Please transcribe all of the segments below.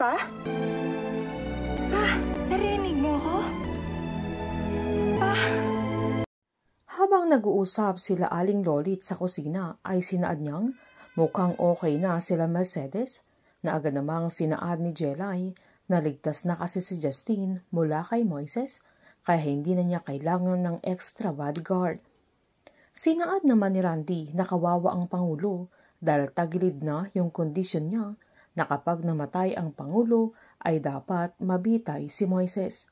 ka? Narinig mo ko? Habang nag-uusap sila Aling Lolit sa kusina ay sinaad niyang mukhang okay na sila Mercedes na agad namang sinaad ni Jelay na ligtas na kasi si Justine mula kay Moises kaya hindi na niya kailangan ng extra bodyguard. Sinaad naman ni Randy na kawawa ang Pangulo dahil tagilid na yung kondisyon niya na kapag namatay ang Pangulo ay dapat mabitay si Moises.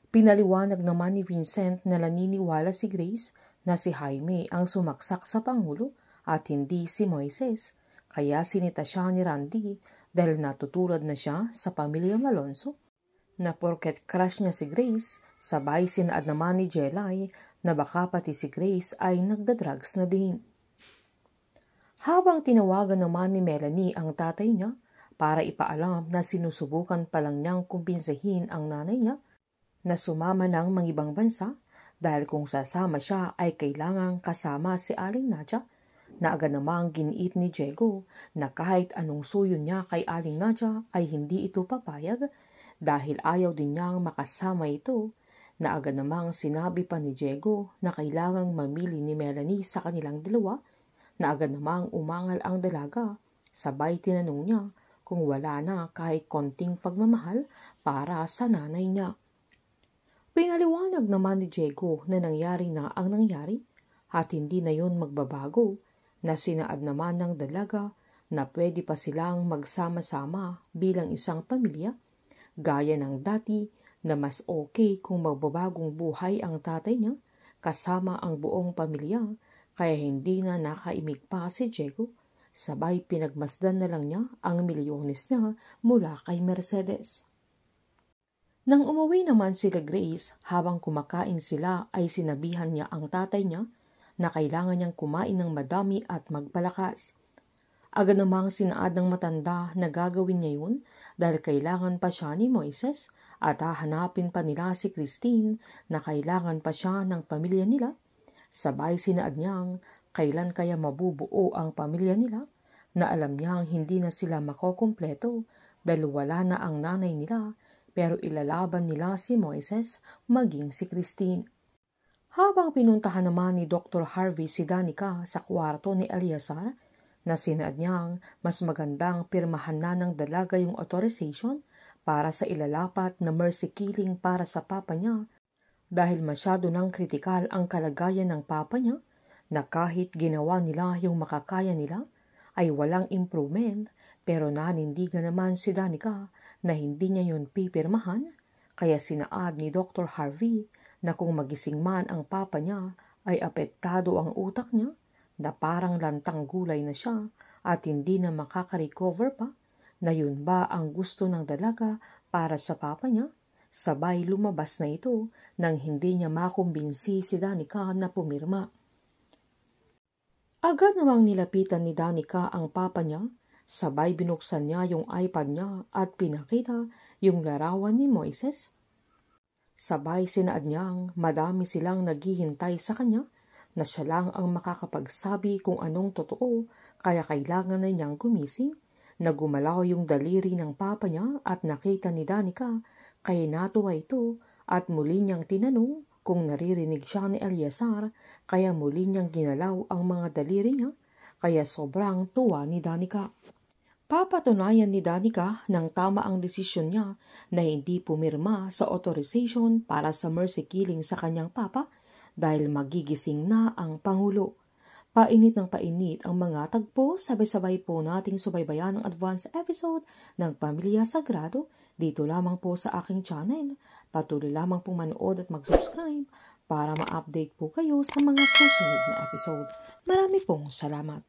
Pinaliwanag naman ni Vincent na naniniwala si Grace na si Jaime ang sumaksak sa Pangulo at hindi si Moises, kaya sinita siya ni Randy dahil natutulad na siya sa pamilya Malonzo, na porket crush niya si Grace, sabay sinaad naman ni Jelay na baka pati si Grace ay nagdadrugs na din. Habang tinawagan naman ni Melanie ang tatay niya para ipaalam na sinusubukan pa lang niyang kumbinsihin ang nanay niya na sumama ng mga ibang bansa dahil kung sasama siya ay kailangang kasama si Aling Nadia, na agad namang giniit ni Diego na kahit anong suyo niya kay Aling Nadia ay hindi ito papayag dahil ayaw din niyang makasama ito, na agad namang sinabi pa ni Diego na kailangang mamili ni Melanie sa kanilang dalawa, na agad namang umangal ang dalaga, sabay tinanong niya kung wala na kahit konting pagmamahal para sa nanay niya. Pinaliwanag naman ni Diego na nangyari na ang nangyari at hindi na yun magbabago, na sinaad naman ng dalaga na pwede pa silang magsama-sama bilang isang pamilya, gaya ng dati na mas okay kung magbabagong buhay ang tatay niya kasama ang buong pamilya, kaya hindi na nakaimik pa si Diego, sabay pinagmasdan na lang niya ang milyones niya mula kay Mercedes. Nang umuwi naman sila Grace, habang kumakain sila ay sinabihan niya ang tatay niya na kailangan niyang kumain ng madami at magpalakas. Agad namang sinaad ng matanda na gagawin niya yun dahil kailangan pa siya ni Moises at hahanapin pa nila si Christine na kailangan pa siya ng pamilya nila. Sabay sinaad niyang kailan kaya mabubuo ang pamilya nila, na alam niyang hindi na sila makokumpleto dahil wala na ang nanay nila, pero ilalaban nila si Moises maging si Christine. Habang pinuntahan naman ni Dr. Harvey si Danica sa kwarto ni Eleazar, na sinaad niyang mas magandang pirmahan na ng dalaga yung authorization para sa ilalapat na mercy killing para sa papa niya dahil masyado nang kritikal ang kalagayan ng papa niya, na kahit ginawa nila yung makakaya nila ay walang improvement, pero nanindigan naman si Danica na hindi niya yun pipirmahan, kaya sinaad ni Dr. Harvey na kung magising man ang papa niya ay apektado ang utak niya, na parang lantang gulay na siya at hindi na makaka-recover pa, na yun ba ang gusto ng dalaga para sa papa niya. Sabay lumabas na ito nang hindi niya makumbinsi si Danica na pumirma. Agad namang nilapitan ni Danica ang papa niya, sabay binuksan niya yung iPad niya at pinakita yung larawan ni Moises. Sabay sinaad niyang madami silang naghihintay sa kanya, na siya lang ang makakapagsabi kung anong totoo, kaya kailangan na niyang gumising. Nagumalaw yung daliri ng papa niya at nakita ni Danica, kaya natuwa ito at muli niyang tinanong kung naririnig siya ni Eleazar, kaya muli niyang ginalaw ang mga daliri niya, kaya sobrang tuwa ni Danica. Papatunayan ni Danica ng tama ang desisyon niya na hindi pumirma sa authorization para sa mercy killing sa kanyang papa dahil magigising na ang Pangulo. Painit ng painit ang mga tagpo, sabay-sabay po nating subaybayan ang advance episode ng Pamilya Sagrado dito lamang po sa aking channel. Patuloy lamang pong manood at mag-subscribe para ma-update po kayo sa mga susunod na episode. Marami pong salamat.